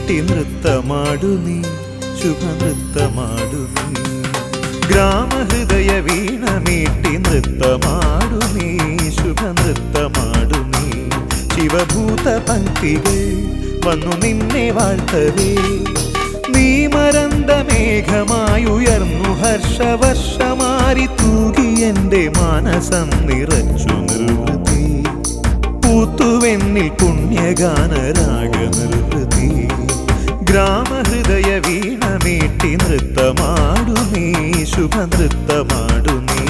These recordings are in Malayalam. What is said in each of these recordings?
മീട്ടി നൃത്തമാടു നീ, ശുഭനൃത്തമാടു നീ. ഗ്രാമഹൃദയ വീണ മീട്ടി നൃത്തമാടു നീ, ശുഭനൃത്തമാടു നീ. ശിവഭൂത പങ്ക്തികൾ വന്നു നിന്നെ വാഴ്ത്തവേ, നീ മരന്ത മേഘമായുയർന്നു ഹർഷവർഷമാരി തൂകി എൻ്റെ മാനസം നിറച്ചു നിർവൃതി. പൂത്തുവെന്നിൽ പുണ്യഗാനരാഗ നിർവൃതി. ഗ്രാമഹൃദയ വീണ മീട്ടി നൃത്തമാടു നീ, ശുഭനൃത്തമാടു നീ.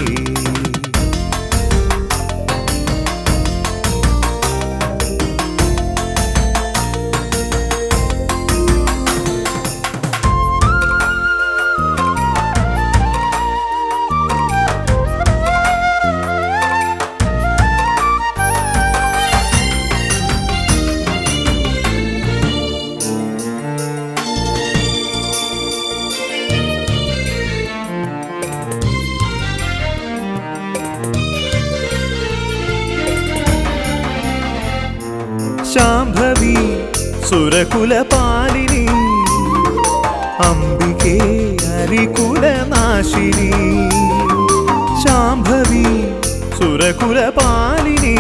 ശാംഭവി സുരകുലപാലിനി, അംബികേ ഹരികുലനാശിനി. ശാംഭവി സുരകുലപാലിനി,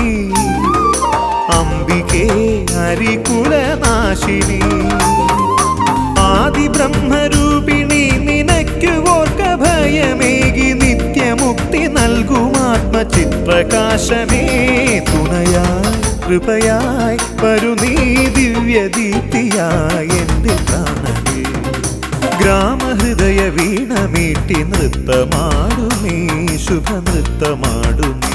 അംബികേ ഹരികുലനാശിനി. ആദിബ്രഹ്മരൂപിണി നിനക്കു ഓർക്ക ഭയമേകി നിത്യമുക്തി നൽകുമാത്മചിത്രകാശമേ. തുണയായി കൃപയായി വരു നീ ദിവ്യദീപ്തിയായി എൻ്റെ പ്രാണനേ. ഗ്രാമഹൃദയ വീണ മീട്ടി നൃത്തമാടു നീ, ശുഭനൃത്തമാടു നീ.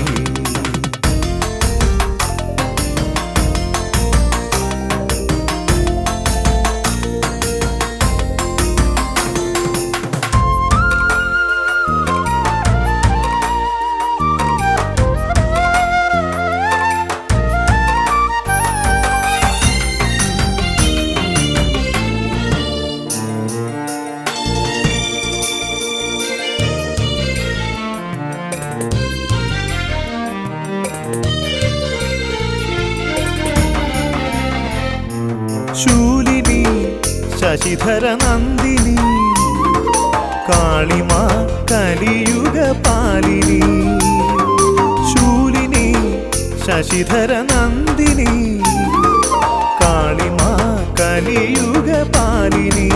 ശൂലിനി ശശിധര നന്ദിനി, കാളിമാ കലിയുഗ പാലിനി. ശൂലിനി ശശിധര നന്ദിനി, കാളിമാ കലിയുഗ പാലിനി.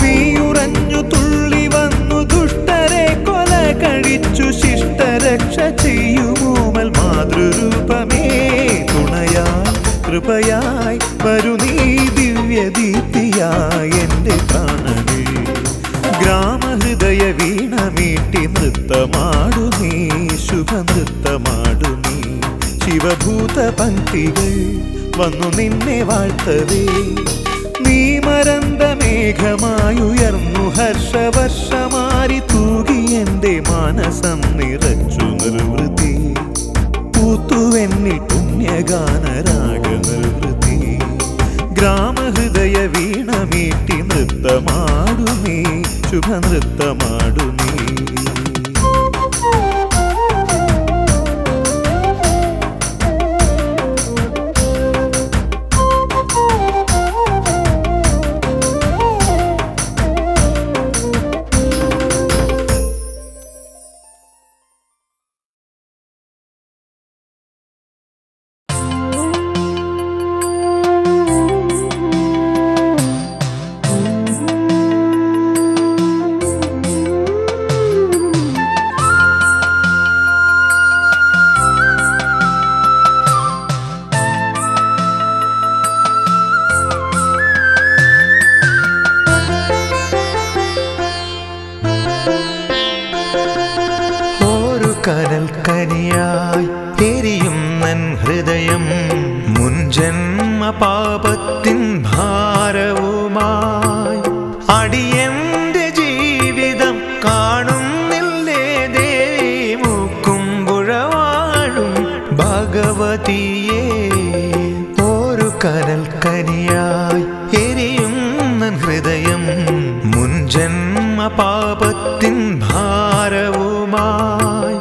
നീയുറഞ്ഞു തുള്ളി വന്നു ദുഷ്ടരെ കൊല കഴിച്ചു ശിഷ്ടരക്ഷ ചെയ്യുമോമൽ മാതൃരൂപമേ. തുണയായി കൃപയായി വരു നീ ദിവ്യദീപ്തിയായി എൻ്റെ പ്രാണനേ. ഗ്രാമഹൃദയ വീണ മീട്ടി നൃത്തമാടു നീ, ശുഭനൃത്തമാടു നീ. ശിവഭൂത പങ്ക്തികൾ വന്നു നിന്നെ വാഴ്ത്തവേ, നീ മരന്ത മേഘമായുയർന്നു ഹർഷവർഷമാരി തൂകി എൻ്റെ മാനസം നിറച്ചു നിർവൃതി. പൂത്തുവെന്നിൽ പുണ്യഗാനരാഗ നിർവൃതി. ഗ്രാമഹൃദയ വീണ മീട്ടി നൃത്തമാടു നീ, ശുഭനൃത്തമാടു നീ. കനൽ കനിയായി എരിയുന്നൻ ഹൃദയം, മുൻജന്മ പാപത്തിൻ ഭാരവുമായി. അടിയന്റെ ജീവിതം കാണുന്നില്ലേ ദേവി, മുക്കുമ്പുഴ വാഴും ഭഗവതിയേ. ഒരു കനൽ കനിയായി എരിയുന്നൻ ഹൃദയം, മുൻജന്മ പാപത്തിൻ ഭാരവുമായി.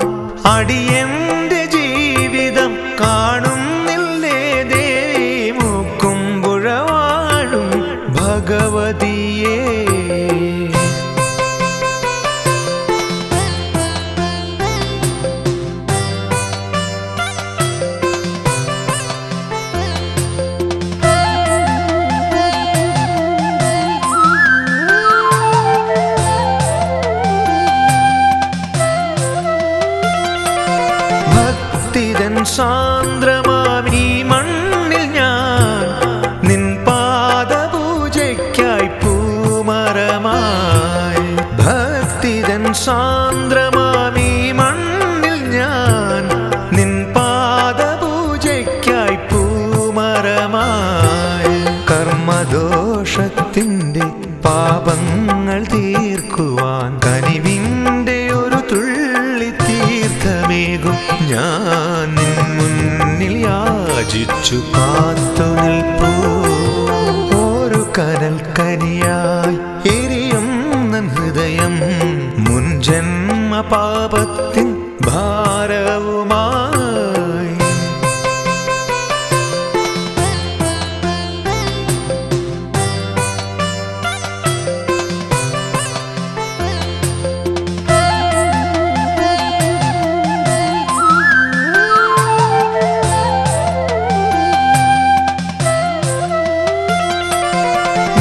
അടിയന്റെ ജീവിതം കാണുന്നില്ലേ ദേവി, മുക്കുമ്പുഴ വാഴും കർമ്മദോഷത്തിൻ്റെ പാപങ്ങൾ തീർക്കുവാൻ കനിവിൻ്റെ ഒരു തുള്ളി തീർത്ഥമേകും ഞാൻ നിൻ മുന്നിൽ യാചിച്ചു കാത്തു നിൽപ്പൂ. ഒരു കനൽ കനിയായി എരിയുന്ന ഹൃദയം മുൻജന്മ പാപത്തിൻ ഭാരവുമായി.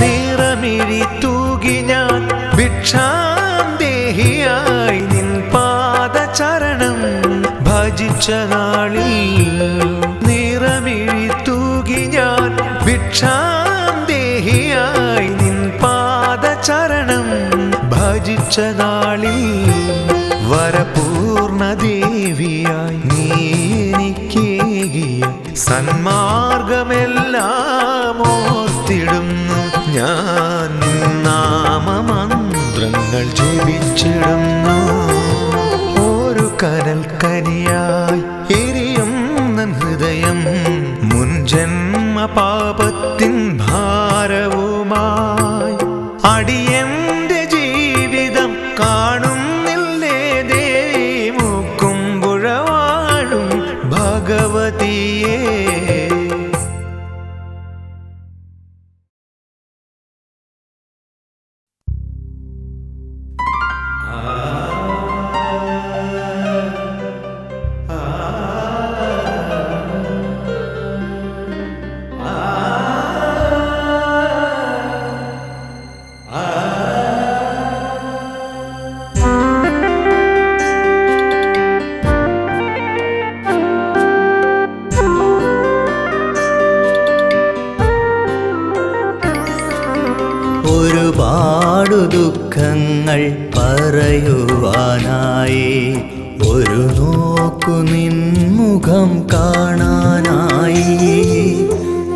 നിറമിഴി തൂകി ഞാൻ ഭിക്ഷാന്തേഹിയായി നിൻ പാദചരണം ഭജിച്ച നാളിൽ. നിറമിഴി തൂകി ഞാൻ ഭിക്ഷാന്തേഹിയായി നിൻ പാദചരണം ഭജിച്ച നാളിൽ വരപൂർണ ദേവിയായി നീ എനിക്കേകിയ സന്മാർഗമെല്ലാം ഓർത്തിടുന്നു ഞാൻ. നാമമന്ത്രങ്ങൾ ജപിച്ചിടുന്നു. ഒരു കനൽ കനിയായി എരിയുന്ന ഹൃദയം മുൻജന്മ പാപത്തിൻ ഭാരവുമായി. അടിയന്റെ ജീവിതം കാണുന്നില്ലേ ദേവി മുക്കുമ്പുഴ വാഴും ഭഗവതിയേ. ഒരുപാടു ദുഃഖങ്ങൾ പറയുവാനായി ഒരു നോക്കു നിൻമുഖം കാണാനായി.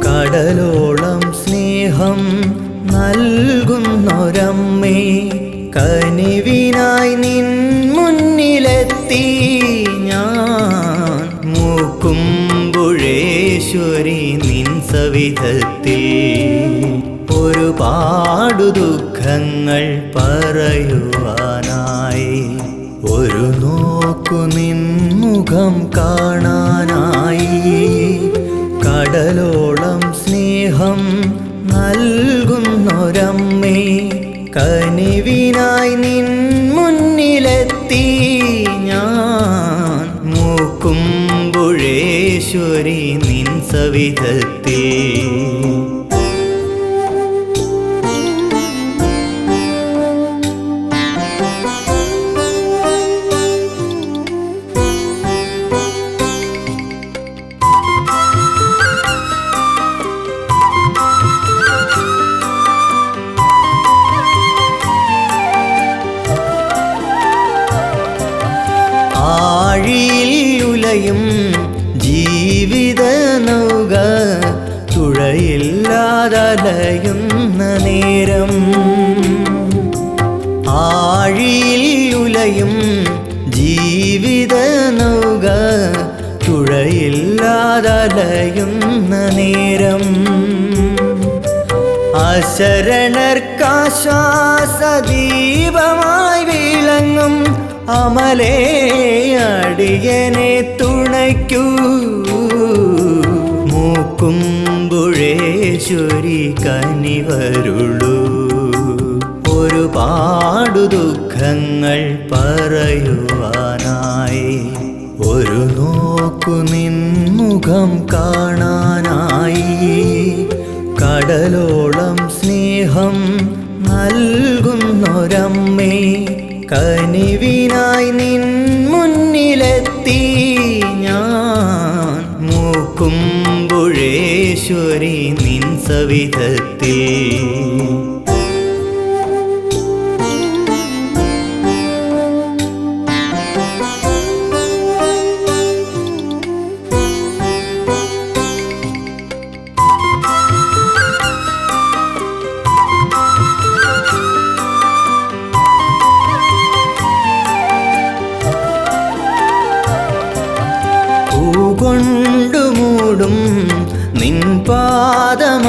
കടലോളം സ്നേഹം നൽകുന്നൊരമ്മേ കനിവിനായി നിൻ മുന്നിലെത്തി ഞാൻ. മൂക്കുമ്പുഴേശ്വരി നിൻ സവിധത്തിൽ ഒരുപാടു ദുഃഖങ്ങൾ പറയുവാനായി ഒരു നോക്കു നിൻമുഖം കാണാനായി. കടലോളം സ്നേഹം നൽകുന്നൊരമ്മേ കനിവിനായി നിൻ മുന്നിലെത്തി ഞാൻ. മൂക്കുമ്പുഴേശ്വരി നിൻ സവിധത്തിൽ ആഴിയിലുലയും ജീവിത നൗക തുഴയില്ലാതലയുന്ന നേരം. ആഴിയിലുലയും ജീവിത നൗക തുഴയില്ലാതലയുന്ന നേരം. അശരണർക്കാശ്വാസദീപമായി വിളങ്ങും അമലേ അടിയനെ തുണയ്ക്കൂ. മൂക്കുമ്പുഴേശ്വരി കനിവരുളൂ. ഒരുപാടു ദുഃഖങ്ങൾ പറയുവാനായി ഒരു നോക്കു നിൻമുഖം കാണാനായി. കടലോളം സ്നേഹം നൽകുന്നൊരമ്മേ കനിവിനായി നിൻ മുന്നിലെത്തി ഞാൻ. മൂക്കുമ്പുഴേശ്വരി നിൻ സവിധത്തിൽ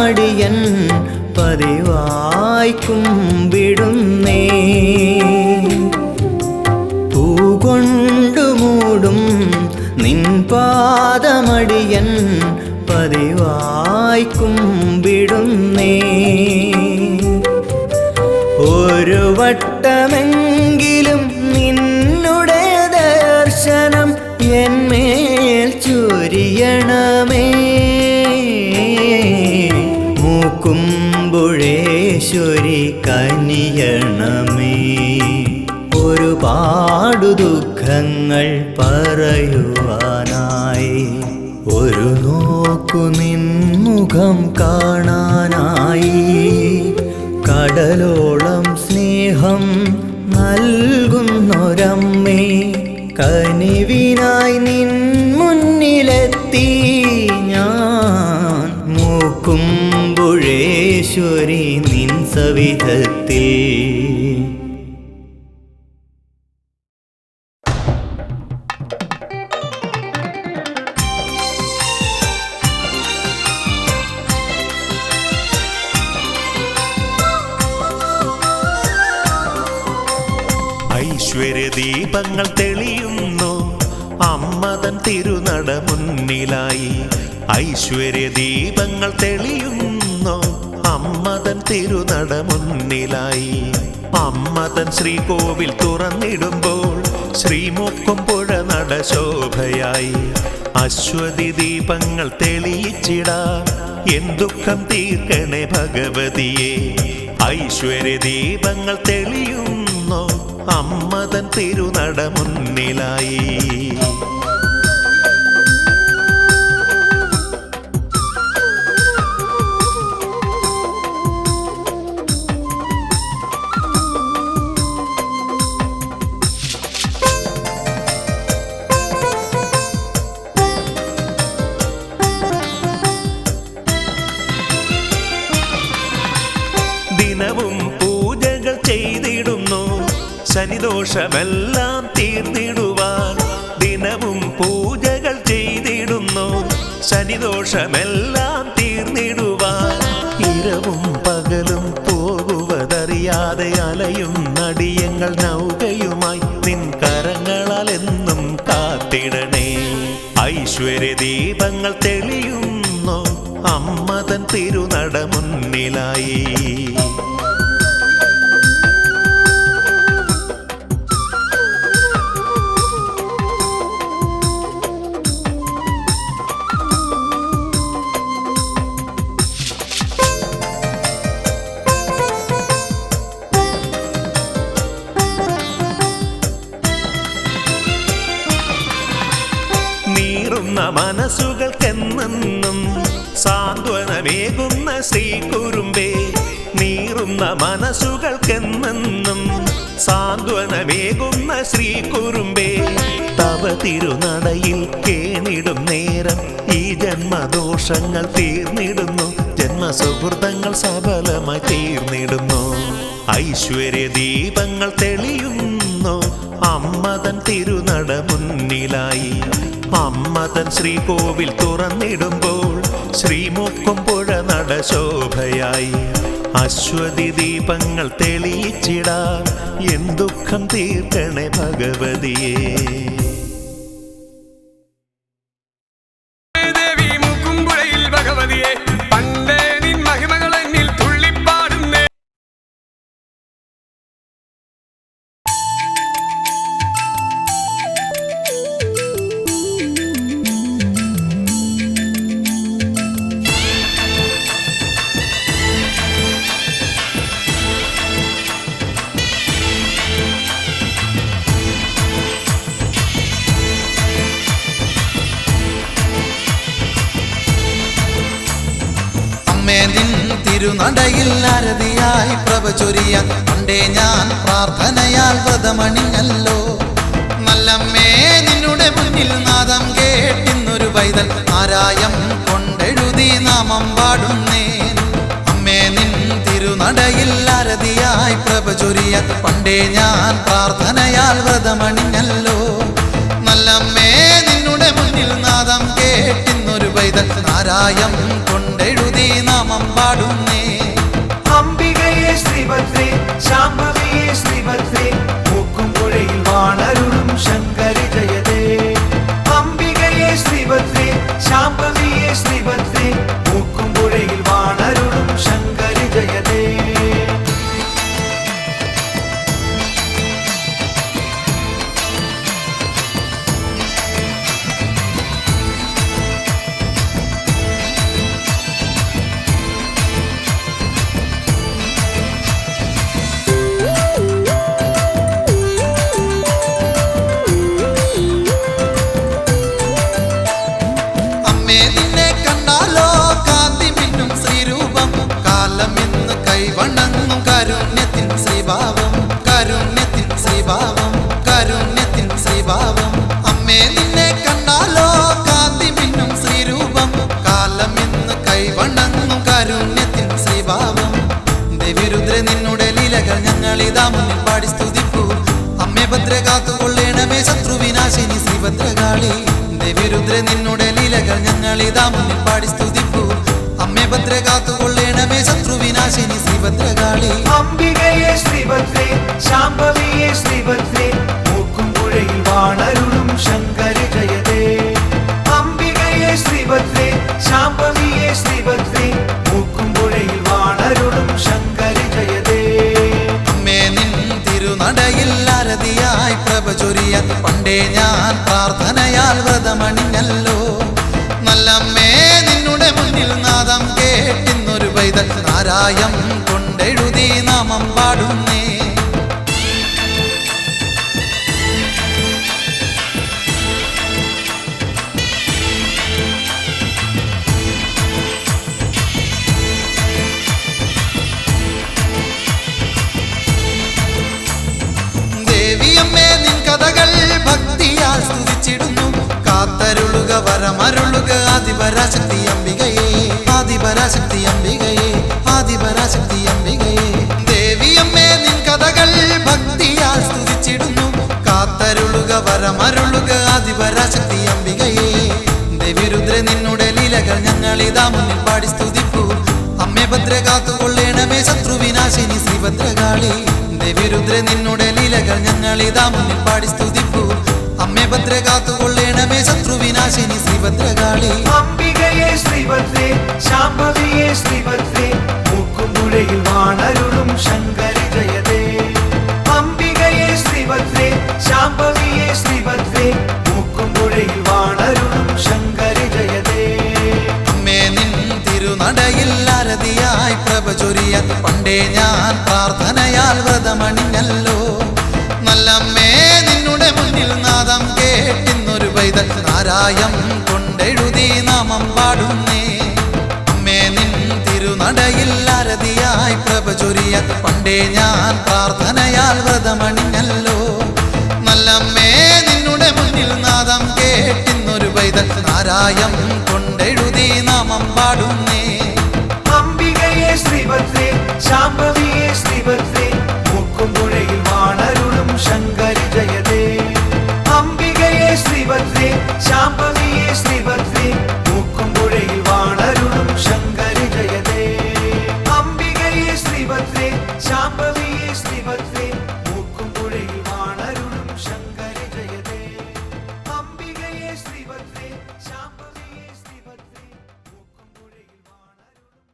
പാദമടിയൻ പതിവായി കുമ്പിടുന്നേ. പൂകൊണ്ടു മൂടും നിൻ പാദമടിയൻ പതിവായി കുമ്പിടുന്നേ. ഒരു വട്ടമെങ്കിലും നിന്നുടെ ദർശനം എന്മേൽ ചൊരിയണമേ. മൂക്കുമ്പുഴേശ്വരി കനിയണമേ. ഒരുപാടു ദുഃഖങ്ങൾ പറയുവാനായി, ഒരു നോക്കു നിൻമുഖം കാണാനായി, കടലോളം സ്നേഹം നൽകുന്നൊരമ്മേ, കനിവിനായി നിൻ മുന്നിലെത്തി ഞാൻ. മൂക്കുമ്പുഴേശ്വരി നിൻ സവിധത്തിൽ. ഐശ്വര്യദീപങ്ങൾ തെളിയുന്നു അമ്മതൻ തിരുനട മുന്നിലായി. ഐശ്വര്യദീപങ്ങൾ തെളിയുന്നു അമ്മതൻ തിരുനട മുന്നിലായി. അമ്മതൻ ശ്രീകോവിൽ തുറന്നിടുമ്പോൾ ശ്രീമുക്കുംപുഴ നട ശോഭയായി. അശ്വതി ദീപങ്ങൾ തെളിയിച്ചിടാ എൻ ദുഃഖം തീർക്കണേ ഭഗവതിയെ. ഐശ്വര്യദീപങ്ങൾ തെളിയുന്നു അമ്മതൻ തിരുനട മുന്നിലായി. ദിനവും പൂജകൾ ചെയ്തിടുന്നു ശനിദോഷമെല്ലാം തീർന്നിടുവാൻ. ദിനവും പൂജകൾ ചെയ്തിടുന്നു ശനിദോഷമെല്ലാം തീർന്നിടുവാൻ. ഇരവും പകലും പോകുവതറിയാതെ അലയും നടിയങ്ങൾ നൗകയുമായി നിൻ കരങ്ങളാൽ എന്നും കാത്തിടണേ. ഐശ്വര്യദീപങ്ങൾ തെളിയുന്നു അമ്മതൻ തിരുനട മുന്നിലായി. നീറുന്ന മനസ്സുകൾക്കെന്നും സാന്ത്വനമേകുന്ന ശ്രീകുറുമ്പേ. നീറുന്ന മനസ്സുകൾക്കെന്നും സാന്ത്വനമേകുന്ന ശ്രീകുറുമ്പേ. തവ തിരുനടയിൽ കേണിടും നേരം ഈ ജന്മദോഷങ്ങൾ തീർന്നിടുന്നു. ജന്മസുഹൃതങ്ങൾ സഫലമായി തീർന്നിടുന്നു. ഐശ്വര്യദീപങ്ങൾ തെളിയുന്നു അമ്മതൻ തിരുനട മുന്നിലായി. അമ്മതൻ ശ്രീകോവിൽ തുറന്നിടുമ്പോൾ ശ്രീമുക്കുംപുഴ നട ശോഭയായി. അശ്വതി ദീപങ്ങൾ തെളിയിച്ചിടാ എൻ ദുഃഖം തീർക്കണേ ഭഗവതിയെ. തിരുനടയിൽ അരതിയായി പ്രഭ ചൊരിയാൻ പണ്ടേ ഞാൻ പ്രാർത്ഥനയാൽ വ്രതമണിഞ്ഞല്ലോ. നല്ലമ്മേ നിന്നുടെ മുന്നിൽ നാദം കേട്ടിന്നൊരു പൈതൽ ആരായം കൊണ്ടെഴുതി നാമം പാടുന്നേൻ. അമ്മേ നിൻ തിരുനടയിൽ അരതിയായി പ്രഭ ചൊരിയാൻ പണ്ടേ ഞാൻ പ്രാർത്ഥനയാൽ വ്രതമണിഞ്ഞല്ലോ. നല്ലമ്മേ നിന്നുടെ മുന്നിൽ നാദം കേട്ടിന്നൊരു പൈതൽ നാരായം കൊണ്ടെഴുതി നാമം പാടുന്നേ. അംബികയെ ശ്രീഭദ്രേ ശാംഭവിയെ ശ്രീഭദ്രേ മൂക്കുംപുഴയിൽ വാണരുളും ശങ്കരി ജയതേ. അംബികയെ ശ്രീഭദ്രേ ശാംഭവിയെ ശ്രീഭദ്രേ മൂക്കുംപുഴയിൽ വാണരുളും ശങ്കരി ജയതേ. അമ്മേ നിന്നെ കണ്ടാലോ കാന്തി മിന്നും ശ്രീരൂപം, കാലം ഇന്ന് കൈവണങ്ങും കാരുണ്യത്തിൻ ശ്രീഭാവം, കാരുണ്യത്തിൻ ശ്രീഭാവം, കാരുണ്യത്തിൻ ശ്രീഭാവം. അമ്മേ നിന്നെ കണ്ടാലോ കാന്തി മിന്നും ശ്രീരൂപം, കാലം ഇന്ന് കൈവണങ്ങും കാരുണ്യത്തിൻ ശ്രീഭാവം. ദേവിരുദ്ര നിന്നുടെ ലീലകൾ ഞങ്ങളിതാ മുന്നിൽ പാടി സ്തുതിപ്പൂ. അമ്മേ ഭദ്ര കാത്തുകൊള്ളേണമേ ശത്രുവിനാശിനി ശ്രീഭദ്രകാളി. ദേവിരുദ്ര നിന്നുടെ ലീലകൾ ഞങ്ങളിതാ മുന്നിൽ പാടി സ്തുതിപ്പൂ. അമ്മേ ഭദ്ര കാത്തുകൊള്ളേണമേ ശത്രുവിനാശിനി ശ്രീഭദ്രകാളി. അംബികയെ ശ്രീഭദ്രേ ശാംഭവിയെ ശ്രീഭദ്രേ മൂക്കുംപുഴയിൽ വാണരുളും ശങ്കരി ജയതേ. അംബികയെ ശ്രീഭദ്രേ ശാംഭവിയെ ശ്രീഭദ്രേ മൂക്കുംപുഴയിൽ വാണരുളും ശങ്കരി ജയതേ. അമ്മേ നിൻ തിരുനടയിൽ ആരതിയായി പ്രഭ ചൊരിയാൻ പണ്ടേ ഞാൻ പ്രാർത്ഥനയാൽ വ്രതമണിഞ്ഞല്ലോ. നല്ലമ്മേ നിന്നുടെ മുന്നിൽ നാദം കേട്ടിന്നൊരു പൈതൽ നാരായം കൊണ്ടെഴുതി നാമം പാടുന്നേ. ദേവിയമ്മേ നിൻ കഥകൾ ഭക്തിയാൽ സ്തുതിച്ചിടുന്നു. കാത്തരുളുക വരമരുളുക ആദിപരാശക്തി അംബികയെ, ആദിപരാശക്തി അംബികയെ, ആദിപരാശക്തി അംബികയെ. ദേവിയമ്മേ നിൻ കഥകൾ ഭക്തിയാൽ സ്തുതിച്ചിടുന്നു. കാത്തരുളുക വരമരുളുക ആദിപരാശക്തി അംബികയെ. ദേവിരുദ്ര നിന്നുടെ ലീലകൾ ഞങ്ങളിതാ മുന്നിൽ പാടി സ്തുതിപ്പൂ. അമ്മേ ഭദ്ര കാത്തുകൊള്ളേണമേ ശത്രുവിനാശിനി ശ്രീഭദ്രകാളി. ദേവിരുദ്ര നിന്നുടെ ലീലകൾ ഞങ്ങളിതാ മുന്നിൽ പാടി സ്തുതിപ്പൂ. അമ്മേ ഭദ്ര കാത്തുകൊള്ളേണമേ ശത്രുവിനാശിനി ശ്രീഭദ്രകാളി. അംബികയെ ശ്രീഭദ്രേ ശാംഭവിയെ ശ്രീഭദ്രേ മൂക്കുംപുഴയിൽ വാണരുളും ശങ്കരി ജയതേ. അംബികയെ ശ്രീഭദ്രേ ശാംഭവിയെ ശ്രീഭദ്രേ മൂക്കുംപുഴയിൽ വാണരുളും ശങ്കരി ജയതേ. അമ്മേ നിൻ തിരുനടയിൽ ആരതിയായി പ്രഭ ചൊരിയാൻ പണ്ടേ ഞാൻ പ്രാർത്ഥനയാൽ വ്രതമണിഞ്ഞല്ലോ. നല്ലമ്മേ നിന്നുടെ മുന്നിൽ നാദം കേട്ടിന്നൊരു പൈതൽ നാരായം കൊണ്ടെഴുതി നാമം പാടുന്നേ. അമ്മേ നിൻ തിരുനടയിൽ ആരതിയായി പ്രഭ ചൊരിയാൻ പണ്ടേ ഞാൻ പ്രാർത്ഥനയാൽ വ്രതമണിഞ്ഞല്ലോ. നല്ലമ്മേ നിന്നുടെ മുന്നിൽ നാദം കേട്ടിന്നൊരു പൈതൽ നാരായം കൊണ്ടെഴുതി നാമം പാടുന്നേ. അംബികയെ ശ്രീഭദ്രേ ശാംഭവിയെ ശ്രീഭദ്രേ മൂക്കുംപുഴയിൽ വാണരുളും ശങ്കരി ജയതേ. അംബികയെ ശ്രീഭദ്രേ ശാംഭവിയെ ശ്രീഭദ്രേ മൂക്കുംപുഴയിൽ വാണരുളും ശങ്കരി ജയതേ. അംബികയെ ശ്രീഭദ്രേ ശാംഭവിയെ ശ്രീഭദ്രേ മൂക്കുംപുഴയിൽ വാണരുളും ശങ്കരി ജയതേ. അംബികയെ ശ്രീഭദ്രേ ശാംഭവിയെ ശ്രീഭദ്രേ മൂക്കുംപുഴയിൽ വാണരുളും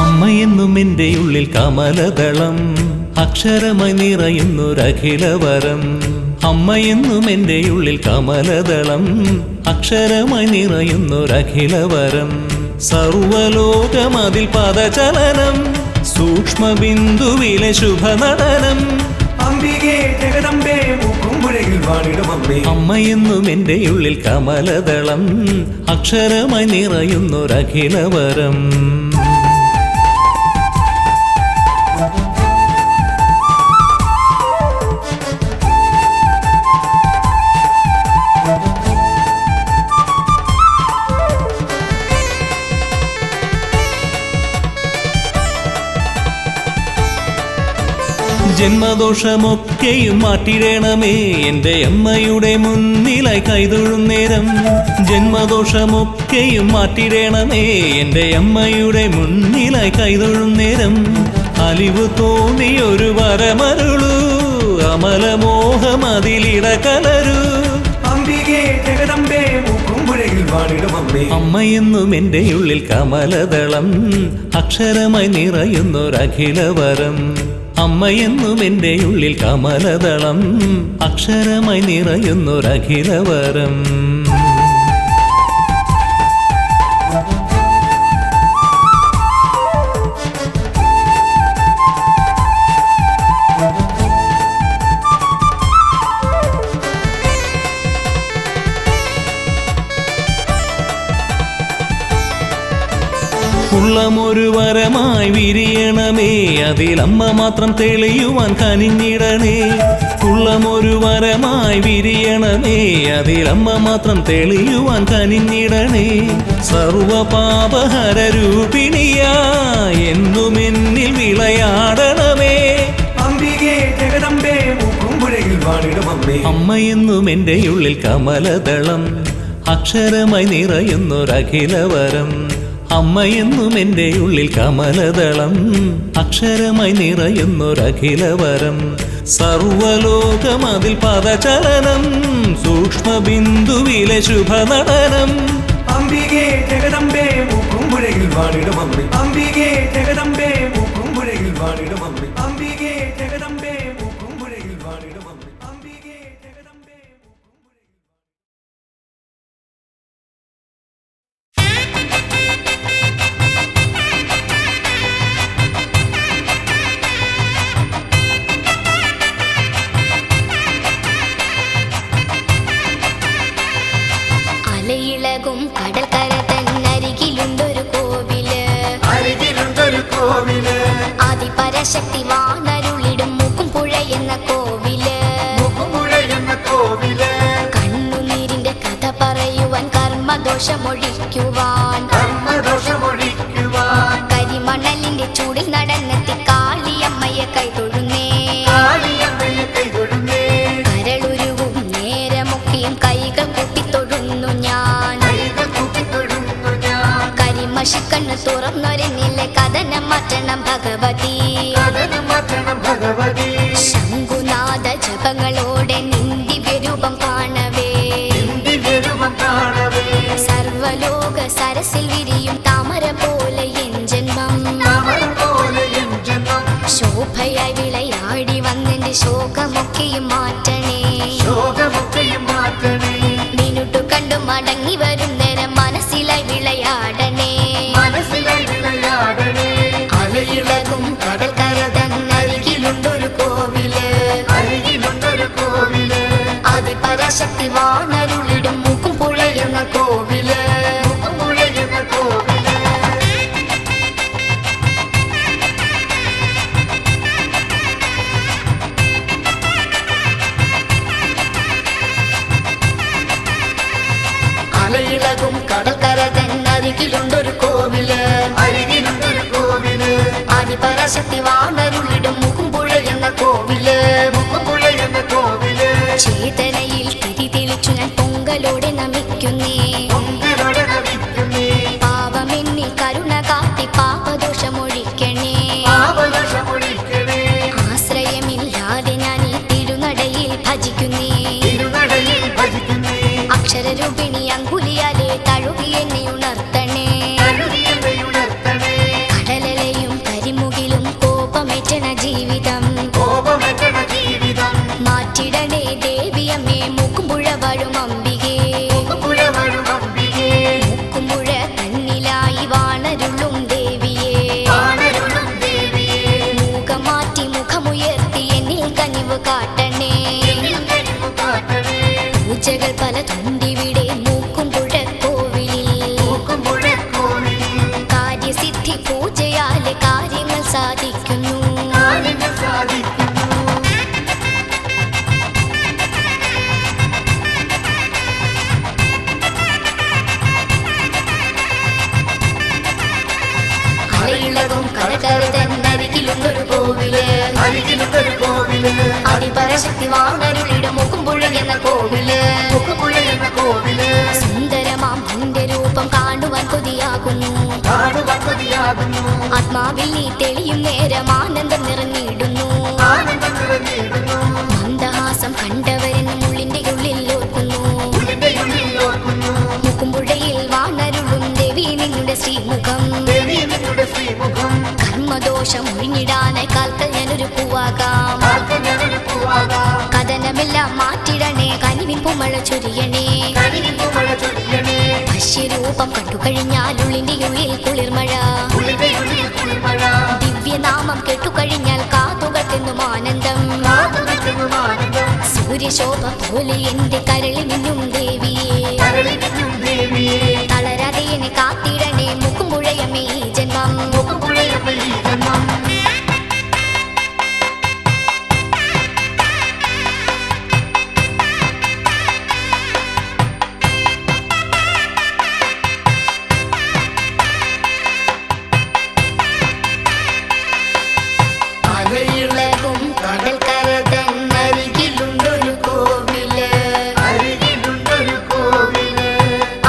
അമ്മയെന്നും എൻ്റെ ഉള്ളിൽ കമലദളം അക്ഷരമായി നിറയുന്നൊരഖിലവരം. അമ്മയെന്നും എൻ്റെ ഉള്ളിൽ കമലദളം അക്ഷരമായി നിറയുന്നൊരഖിലവരം. സർവലോകമതിൽ പദചലനം സൂക്ഷ്മബിന്ദുവിലെ ശുഭനടനം. അംബികേ ജഗദംബേ മൂക്കുംപുഴയിൽ വാണിടും അമ്മേ. അമ്മയെന്നും എൻ്റെ ഉള്ളിൽ കമലദളം അക്ഷരമായി നിറയുന്നൊരഖിലവരം. ജന്മദോഷമൊക്കെയും മാറ്റിടണമേ എൻ്റെ അമ്മയുടെ മുന്നിലായി കൈതൊഴും നേരം. ജന്മദോഷമൊക്കെയും മാറ്റിടണമേ എൻ്റെ അമ്മയുടെ മുന്നിലായി കൈതൊഴും നേരം. അലിവ് തോന്നിയൊരു വരമരുളൂ, അമലമോഹം അതിലിട കലരൂ. അംബികേ ജഗദംബേ മൂക്കുംപുഴയിൽ വാണിടും അമ്മേ. അമ്മയെന്നും എൻ്റെ ഉള്ളിൽ കമലദളം, അക്ഷരമായി നിറയുന്നൊരഖിലവരം. അമ്മയെന്നും എൻ്റെ ഉള്ളിൽ കമലദളം, അക്ഷരമായി നിറയുന്നൊരഖിലവരം. ഉള്ളമൊരു വരമായി വിരിയണമേ, അതിലമ്മ മാത്രം തെളിയുവാൻ കനിഞ്ഞിടണേ. ഉള്ളമൊരു വരമായി വിരിയണമേ, അതിലമ്മ മാത്രം തെളിയുവാൻ കനിഞ്ഞിടണേ. സർവപാപഹര രൂപിണിയായി എന്നും എന്നിൽ വിളയാടണമേ. അംബികേ ജഗദംബേ മൂക്കുംപുഴയിൽ വാണിടും അമ്മേ. അമ്മയെന്നും എൻ്റെ ഉള്ളിൽ കമലദളം, അക്ഷരമായി നിറയുന്നൊരഖിലവരം. അമ്മയെന്നും എൻ്റെ ഉള്ളിൽ കമലദളം, അക്ഷരമായി നിറയുന്നൊരഖിലവരം. സർവലോകം അതിൽ പദചലനം, സൂക്ഷ്മബിന്ദുവിലെ ശുഭനടനം. അംബികേ ജഗദംബേ മൂക്കുംപുഴയിൽ വാണിടും അമ്മേ. അംബികേ ജഗദംബേ മൂക്കുംപുഴയിൽ വാണിടും അമ്മേ. അംബികേ ജഗദംബേ മൂക്കുംപുഴയിൽ വാണിടും അമ്മേ. അംബികേ ജഗദംബേ മൂക്കുംപുഴയിൽ. അലയിളകും കടൽക്കര തന്നരികിലുണ്ടൊരു കോവില്, അരികിലുണ്ടൊരു കോവില്, ആദിപരാശക്തി വാണരുളിടും മൂക്കുംപുഴ എന്ന കോവില്. മൂക്കുംപുഴ എന്ന കോവില്, കണ്ണുനീരിന്റെ കഥ പറയുവാൻ, കർമ്മദോഷമൊഴിക്കുവാൻ, കർമ്മദോഷമൊഴിക്കുവാൻ, കരിമണലിന്റെ ചൂടിൽ നടന്നെത്തി കാളിയമ്മയെ കൈതൊഴുന്നേ. കാളിയമ്മയെ കൈതൊഴുന്നേ. കരളുരുവും നേരമൊക്കെയും കൈകൾ കൂട്ടിത്തൊഴുന്നു ഞാൻ. കൈകൾ കൂപ്പിത്തൊഴുന്നു ഞാൻ. കരിമഷിക്കണ്ണ് തുറന്നൊരെന്നിലെ കഥനം മാറ്റണം ഭഗവതി. കഥനം മാറ്റണം ഭഗവതി. ശംഖുനാഥ ജപങ്ങളോടെ നിന്ദിവ്യരൂപം കാണവേ, ദിവ്യരൂപം കാണവേ. സർവലോക സരസിൽ വിരിയും താമര പോലെ എൻ ജന്മം. താമര പോലെ എൻ ജന്മം. ശോഭയായി വിളയാടി വന്നെന്റെ ശോകമൊക്കെയും മാറ്റണേ. ശോകമൊക്കെയും മാറ്റണേ. മിനുട്ടു കണ്ടു മടങ്ങി വരും നേരം മനസ്സിലായി വിളയാടണേ. മനസ്സിലായി വിളയാടണേ. അലയിളകും കടൽക്കര തന്നരികിലുണ്ടൊരു കോവില്, അരികിലുണ്ടൊരു കോവില്, ആദിപരാശക്തി വാണരുളിടും മൂക്കുംപുഴ എന്ന കോവില്. മൂക്കുംപുഴ എന്ന കോവില്. അലയിളകും കടൽക്കര തന്നരികിലുണ്ടൊരു കോവില്, അരികിലുണ്ടൊരു കോവില്, ആദിപരാശക്തി വാണരുളിടും മൂക്കുംപുഴ എന്ന കോവില്. മൂക്കുംപുഴ എന്ന കോവില്, ചേതനയിൽ തിരി തെളിച്ചു ഞാൻ പൊങ്കലോടെ നമിക്കുന്നേ. പൊങ്കലോടെ നമിക്കുന്നേ. പാപമെന്നിൽ കരുണ കാട്ടി പാപദോഷമൊഴിക്കണേ. പാപദോഷമൊഴിക്കണേ. ആശ്രയമില്ലാതെ ഞാൻ ഈ തിരുനടയിൽ ഭജിക്കുന്നേ. തിരുനടയിൽ ഭജിക്കുന്നേ. അക്ഷരരൂപിണി അങ്കുലിയാലെ തഴുകി എന്നെ ഉണർത്തണേ. കഴുകിയെന്നെ ഉണർത്തണേ. കടലലയും കരിമുകിലും കോപമേറ്റണ ജീവിതം കോപമെറ്റണ ജീവിതം. മാറ്റിടണേ ദേവിയമ്മേ മൂക്കുംപുഴ വാഴും അംബികേ. മൂക്കുംപുഴ വാഴും അംബികേ. മൂക്കുംപുഴ തന്നിലായി വാണരുളും ദേവിയേ. വാണരുളും ദേവിയേ. മുഖം മാറ്റി മുഖമുയർത്തി എന്നിൽ കനിവ് കാട്ടണേ. എന്നിൽ കനിവ് കാട്ടണേ. പൂജകൾ പല തുണ്ടിവിടെ മൂക്കുംപുഴ കോവിലിൽ. മൂക്കുംപുഴ കോവിലിൽ കാര്യസിദ്ധി പൂജയാലെ കാര്യങ്ങൾ സാധിക്കുന്നു. കാര്യങ്ങൾ സാധിക്കുന്നു. അലയിളകും കടൽക്കര തന്നരികിലുണ്ടൊരു കോവില്, അരികിലുണ്ടൊരു കോവില് അതിപരശക്തി വാണരുളിയുടെ മുക്കുംപുഴ എന്ന കോവില് മുക്കുപുഴ എന്ന കോവില് സുന്ദരമാം നിന്റെ രൂപം കാണുവാൻ കൊതിയാകുന്നു കാണുവാൻ കൊതിയാകുന്നു ആത്മാവിൽ നീ തെളിയും നേരം ആനന്ദം നിറഞ്ഞിടുന്നു ആനന്ദം നിറഞ്ഞിടുന്നു മന്ദഹാസം കണ്ടവരെന്നും ഉള്ളിന്റെ ഉള്ളിൽ ഓർക്കുന്നു ഉള്ളിന്റെ ഉള്ളിൽ ഓർക്കുന്നു മുക്കുംപുഴയിൽ വാണരുളും ദേവി നിങ്ങളുടെ ശ്രീമുഖം ദേവി നിങ്ങളുടെ ശ്രീമുഖം കർമ്മദോഷം ഒഴിഞ്ഞിടാനായി കാൽക്കൽ ഞാനൊരു പൂവാകാം കാൽക്കൽ ഞാനൊരു പൂവാകാം കഥനമെല്ലാം മാറ്റിടണേ കനിവിൻ പൂമഴ ചൊരിയണേ കരിവിൻ മഴ ചൊരിയണേ വശ്യരൂപം കണ്ടു കഴിഞ്ഞാൽ ഉള്ളിന്റെ ഉള്ളിൽ കുളിർമഴ ഉള്ളിന്റെ ഉള്ളിൽ കുളിർമഴ ദിവ്യനാമം കേട്ടുകഴിഞ്ഞാൽ കാതുകൾക്കെന്നും ആനന്ദം കാതുകൾക്കെന്നും ആനന്ദം സൂര്യശോഭ പോലെ എന്റെ കരളിൽ നിന്നും ദേവിയെ കരളിൽ നിന്നും ദേവിയെ തളരാതെ എന്നെ കാത്തിടണേ മുക്കുംപുഴയമേ ഈ ജന്മം മുക്കുപുഴയമ്മ ഈ ജന്മം അലയിളകും കടൽക്കര തന്നരികിലുണ്ടൊരു കോവില് അരികിലുണ്ടൊരു കോവില്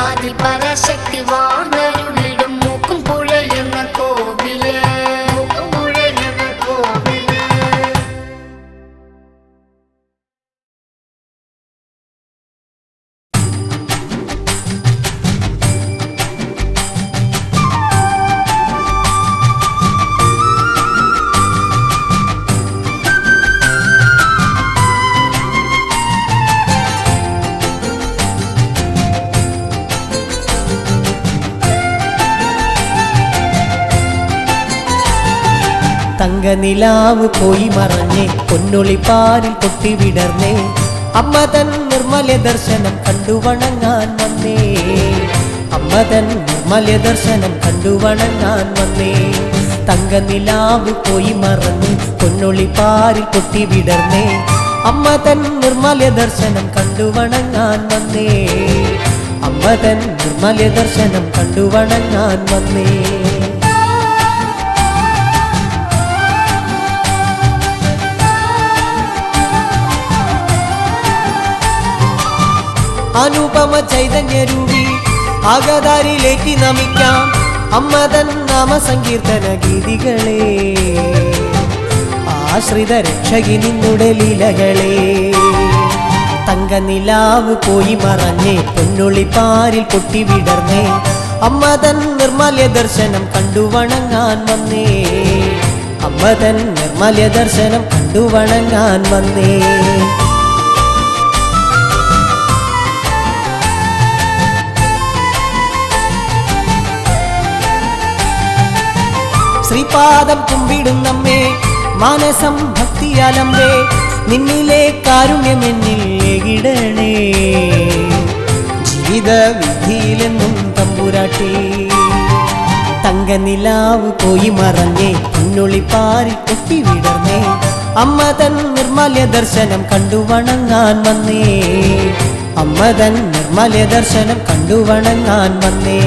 ആദിപരാശക്തി വാണരുളിടും മുക്കുംപുഴ എന്ന കോവില് മുക്കുപുഴ എന്ന കോവില് തങ്കനിലാവ് പോയി മറഞ്ഞേ പൊന്നൊളിപ്പാരിൽ പൊട്ടി വിടർന്നേ അമ്മ തൻ നിർമ്മല ദർശനം കണ്ടു വണങ്ങാൻ വന്നേ അമ്മ തൻ നിർമ്മല ദർശനം കണ്ടു വണങ്ങാൻ വന്നേ തങ്കനിലാവ് പോയി മറഞ്ഞ് പൊന്നൊളിപ്പാരിൽ പൊട്ടി വിടർന്നേ അമ്മ തൻ നിർമ്മല ദർശനം കണ്ടു വണങ്ങാൻ വന്നേ അമ്മ തൻ നിർമ്മല ദർശനം കണ്ടു വണങ്ങാൻ വന്നേ അനുപമ ചൈതന്യരൂപി ആഗതാരിലേറ്റി നമിക്കാം അമ്മതൻ നാമസങ്കീർത്തന ഗീതികളെ ആശ്രിത രക്ഷകി നിന്നുടെ ലീലകളെ തങ്കനിലാവ് പോയി മറഞ്ഞേ പൊന്നൊളിപ്പാരിൽ പൊട്ടി വിടർന്നേ അമ്മതൻ നിർമ്മല ദർശനം കണ്ടു വണങ്ങാൻ വന്നേ അമ്മതൻ നിർമ്മല ദർശനം കണ്ടു വണങ്ങാൻ വന്നേ ശ്രീപാദം കുമ്പിടും നമ്മേ മാനസം ഭക്തിയാലമ്പേ നിന്നിലെ കാരുണ്യമെന്നിൽ എകിടണേ ജീവിത വിധിയിലെന്നും തമ്പുരാട്ടി തങ്കനിലാവ് പോയി മറഞ്ഞേ പൊന്നൊളിപ്പാരി പൊട്ടി വിടർന്നേ അമ്മ തൻ നിർമ്മല ദർശനം കണ്ടു വണങ്ങാൻ വന്നേ അമ്മ തൻ നിർമ്മല ദർശനം കണ്ടു വണങ്ങാൻ വന്നേ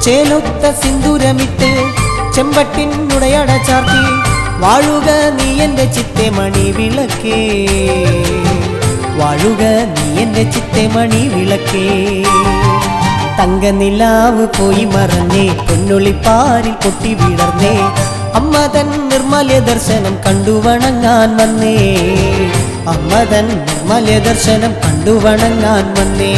ചേലൊത്ത സിന്ദൂരമിട്ട് ചെമ്പട്ടിനുടയട ചാർത്തി വാഴുക നീ എൻ്റെ ചിത്തെ മണി വിളക്കേ വാഴുക നീ എൻ്റെ ചിത്തെ മണി വിളക്കേ തങ്കനിലാവ് പോയി മറന്നേ പൊന്നൊളിപ്പാരിൽ പൊട്ടി വിടർന്നേ അമ്മ തൻ നിർമ്മല ദർശനം കണ്ടു വണങ്ങാൻ വന്നേ അമ്മ തൻ നിർമ്മല ദർശനം കണ്ടു വണങ്ങാൻ വന്നേ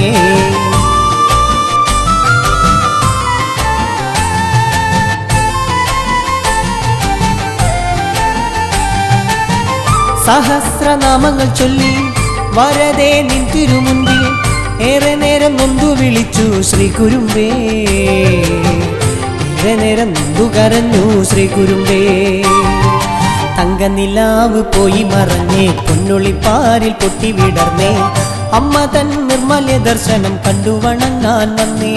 സഹസ്രനാമങ്ങൾ ചൊല്ലി വരദേ നിൻ തിരുമുൻപിൽ ഏറെ നേരം നൊന്തു വിളിച്ചു ശ്രീ കുരുമ്പേ ഏറെ നേരം നൊന്തു കരഞ്ഞു ശ്രീ കുരുമ്പേ തങ്കനിലാവ് പോയി മറഞ്ഞേ പൊന്നൊളിപ്പാരിൽ പൊട്ടി വിടർന്നേ അമ്മ തൻ നിർമ്മല ദർശനം കണ്ടു വണങ്ങാൻ വന്നേ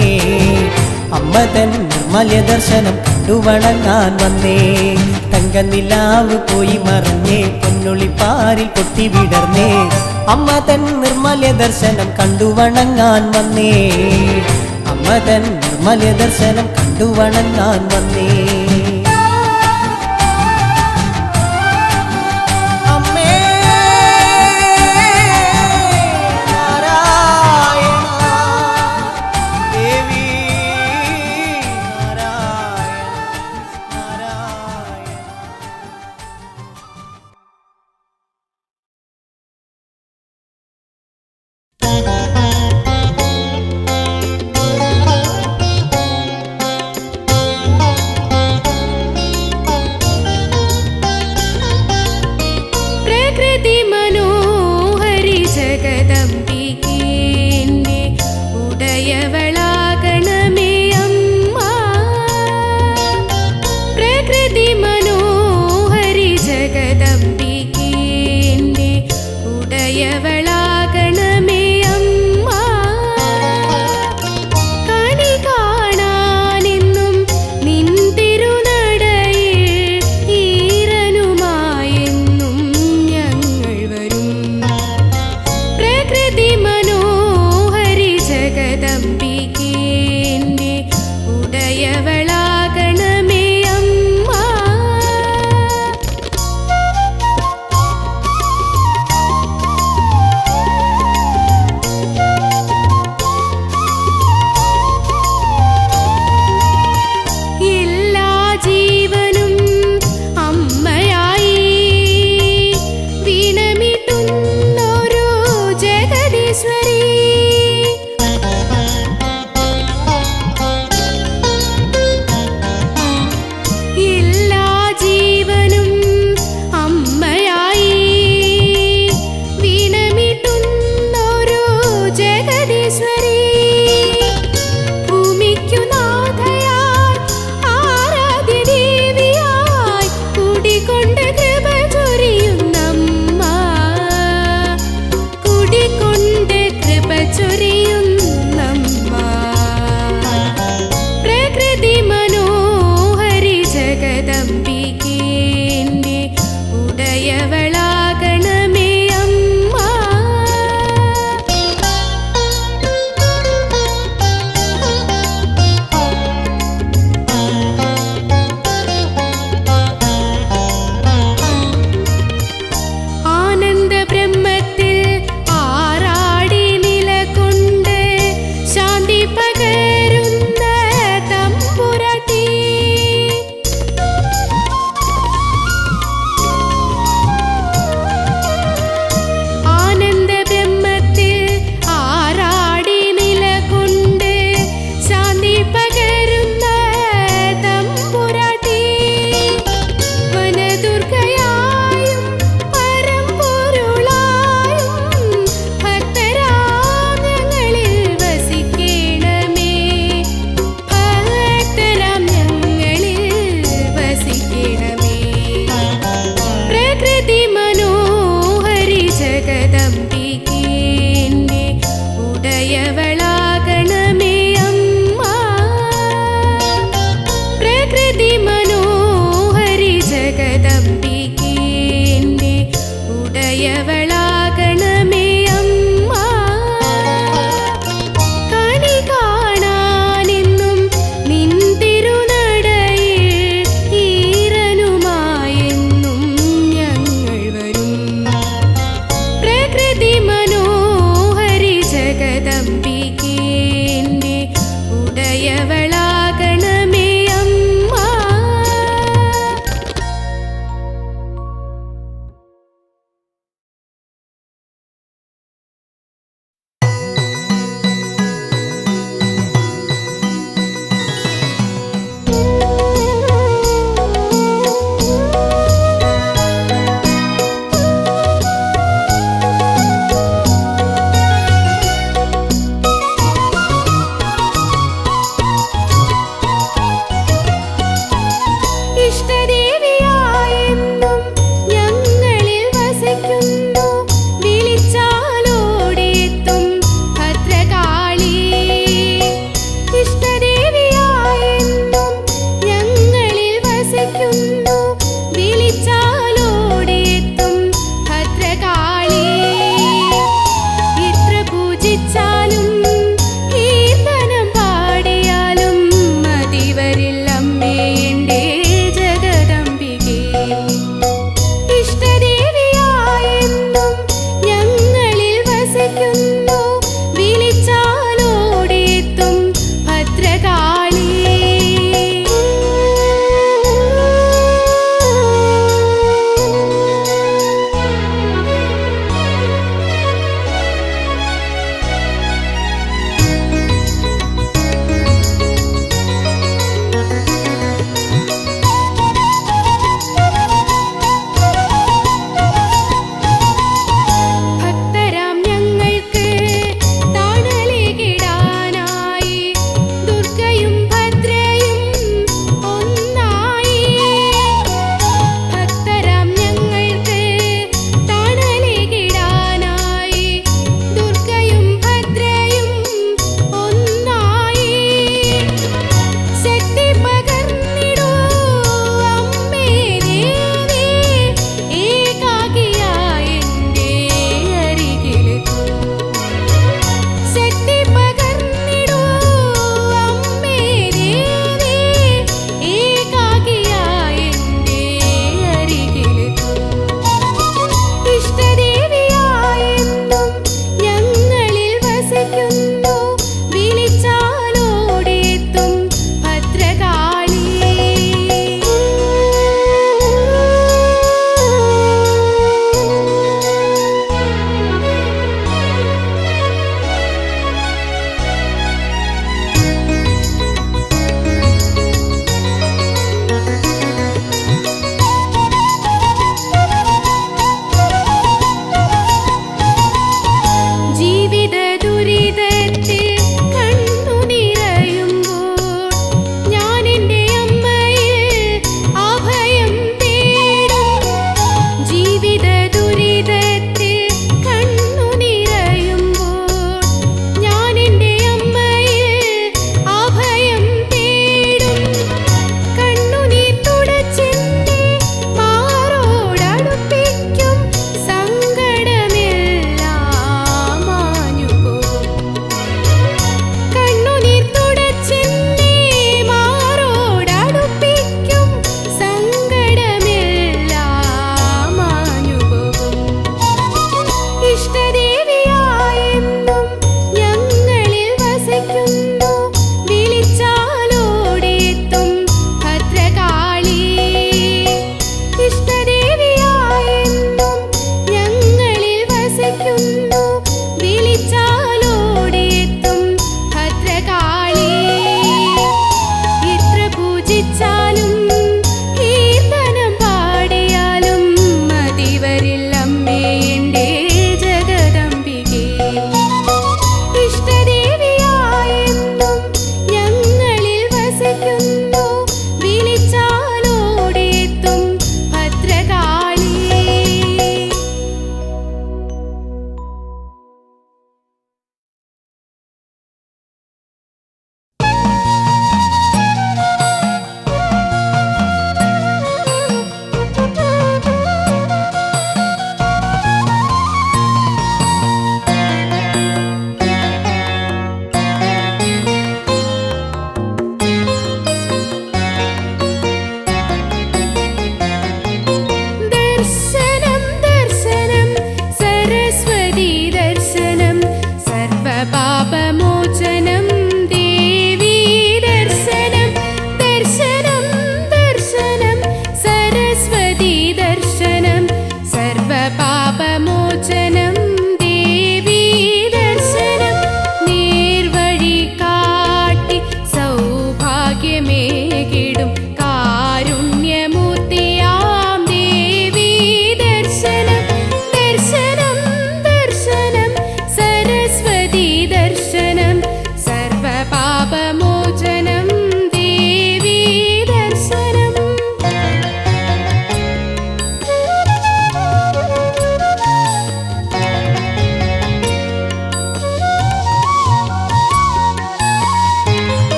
അമ്മ തൻ നിർമ്മല ദർശനം കണ്ടു കണ്ടുവണങ്ങാൻ വന്നേ. തങ്കനിലാവ് പോയി മറഞ്ഞേ, പൊന്നൊളിപ്പാരിൽ പൊട്ടി വിടർന്നേ. അമ്മ തൻ നിർമ്മല ദർശനം കണ്ടുവണങ്ങാൻ വന്നേ. അമ്മ തൻ നിർമ്മല ദർശനം കണ്ടുവണങ്ങാൻ വന്നേ. പ്രകൃതി മനോഹരി ജഗദംബികേ ഉടയവളാകണമേ അമ്മ. പ്രകൃതി മനോഹരി ജഗദംബികേ ഉടയവളാകണമേ അമ്മ. കണി കാണാനെന്നും നിൻ തിരുനടയിൽ ഈറനുമായെന്നും ഞങ്ങൾ വരും. പ്രകൃതി മനോഹരി ജഗദംബികേ ഉടയവളാകണമേ അമ്മ.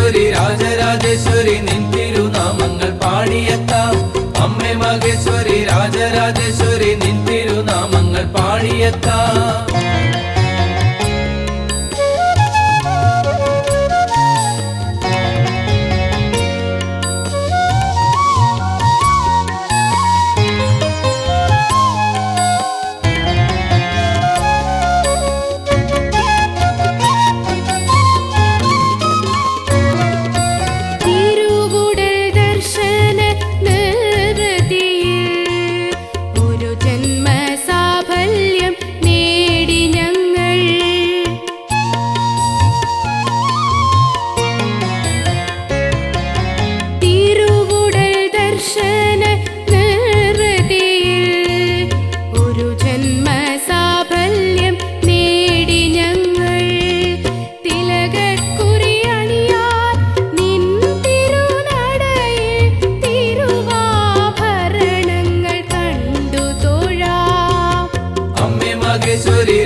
മഹേശ്വരി രാജരാജേശ്വരി നിൻ തിരുനാമങ്ങൾ പാടിയെത്താം. അമ്മേ മഹേശ്വരി രാജരാജേശ്വരി നിൻ തിരുനാമങ്ങൾ പാടിയെത്താം.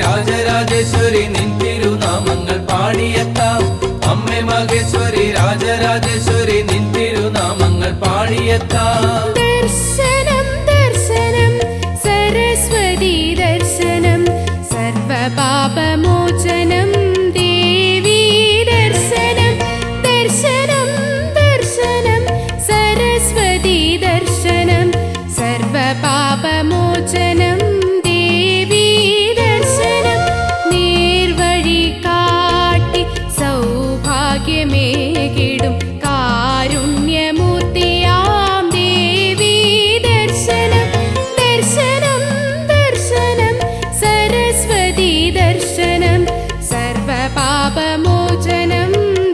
രാജരാജേശ്വരി നിൻ തിരുനാമങ്ങൾ പാടിയെത്താം. അമ്മേ മഹേശ്വരി രാജരാജേശ്വരി നിൻ തിരുനാമങ്ങൾ പാടിയെത്താം. ദർശനം ദർശനം സരസ്വതി ദർശനം സർവപാപമോചനം ദേവി ദർശനം ദർശനം ദർശനം സരസ്വതി ദർശനം സർവപാപമോചനം മേകിടും കാരുണ്യമൂർത്തിയാം ദേവി ദർശനം ദർശനം ദർശനം സരസ്വതി ദർശനം സർവപാപമോചനം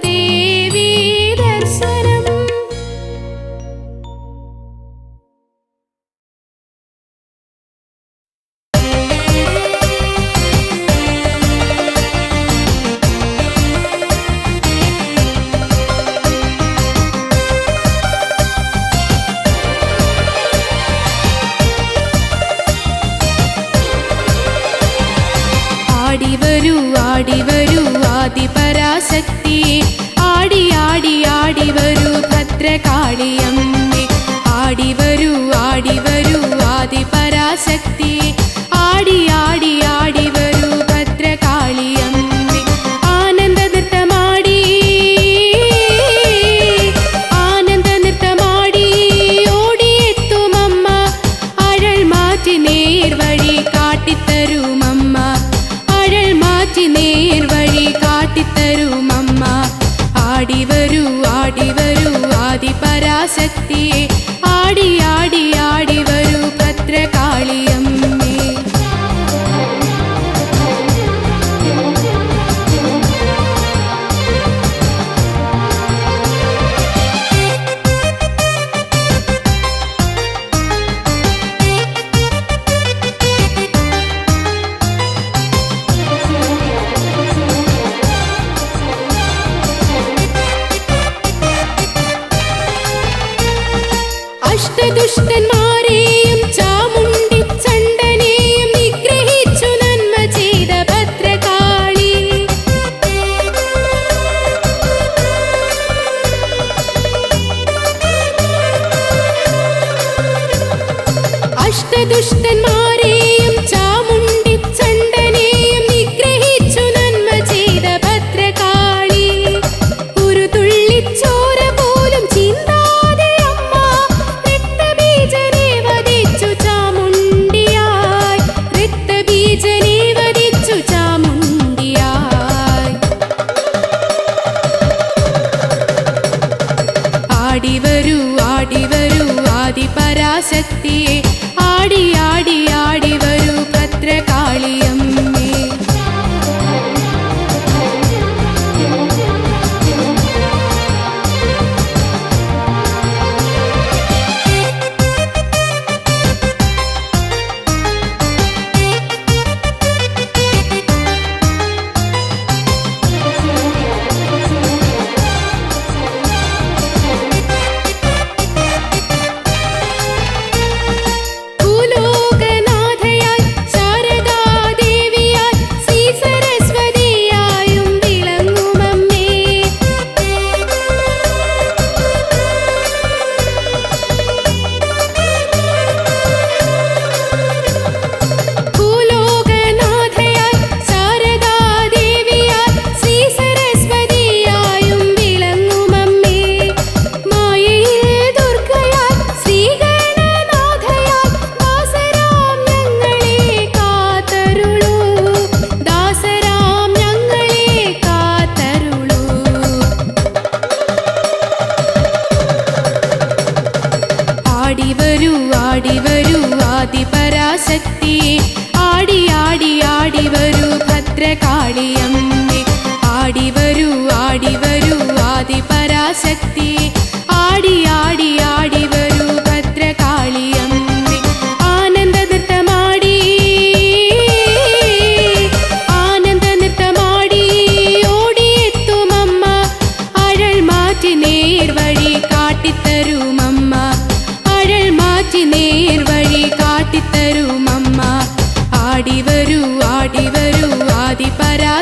ദേവി ദർശനം. ആടിവരൂ ആദിപരാശക്തിയെ ആടി ആടി ആടി വരൂ ഭദ്രകാളിയമ്മേ. ആടിവരൂ ആദിപരാശക്തിയെ ആടി ആടി ആടി വരൂ ഭദ്രകാളിയമ്മേ. ആനന്ദ നൃത്തമാടി ഓടിയെത്തുമമ്മ അഴൽ മാറ്റി നേർവഴി കാട്ടിത്തരുമമ്മ നേർവഴി കാട്ടിത്തരുമമ്മ. ആടിവരൂ ആദിപരാശക്തിയെ ആടി ആടി ആടി വരൂ ഭദ്രകാളിയമ്മേ. അഷ്ടദുഷ്ടന്മാരെയും ചാമുണ്ടി ചണ്ഡനെയും നിഗ്രഹിച്ചു നന്മ ചെയ്ത ഭദ്രകാളി. അഷ്ടദുഷ്ടന്മാരെയും ചാമുണ്ടി ചണ്ഡനെയും നിഗ്രഹിച്ചു നന്മ ചെയ്ത ഭദ്രകാളി. ഒരു തുള്ളിച്ചോര പോലും ചിന്താതെ അമ്മ രക്തബീജനെ വധിച്ചു ചാമുണ്ടിയായി. രക്തബീജനെ വധിച്ചു ചാമുണ്ടിയായി. ആടിവരൂ ആദിപരാശക്തിയെ ആടി ആടി ആടി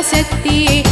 പരാശക്തിയെ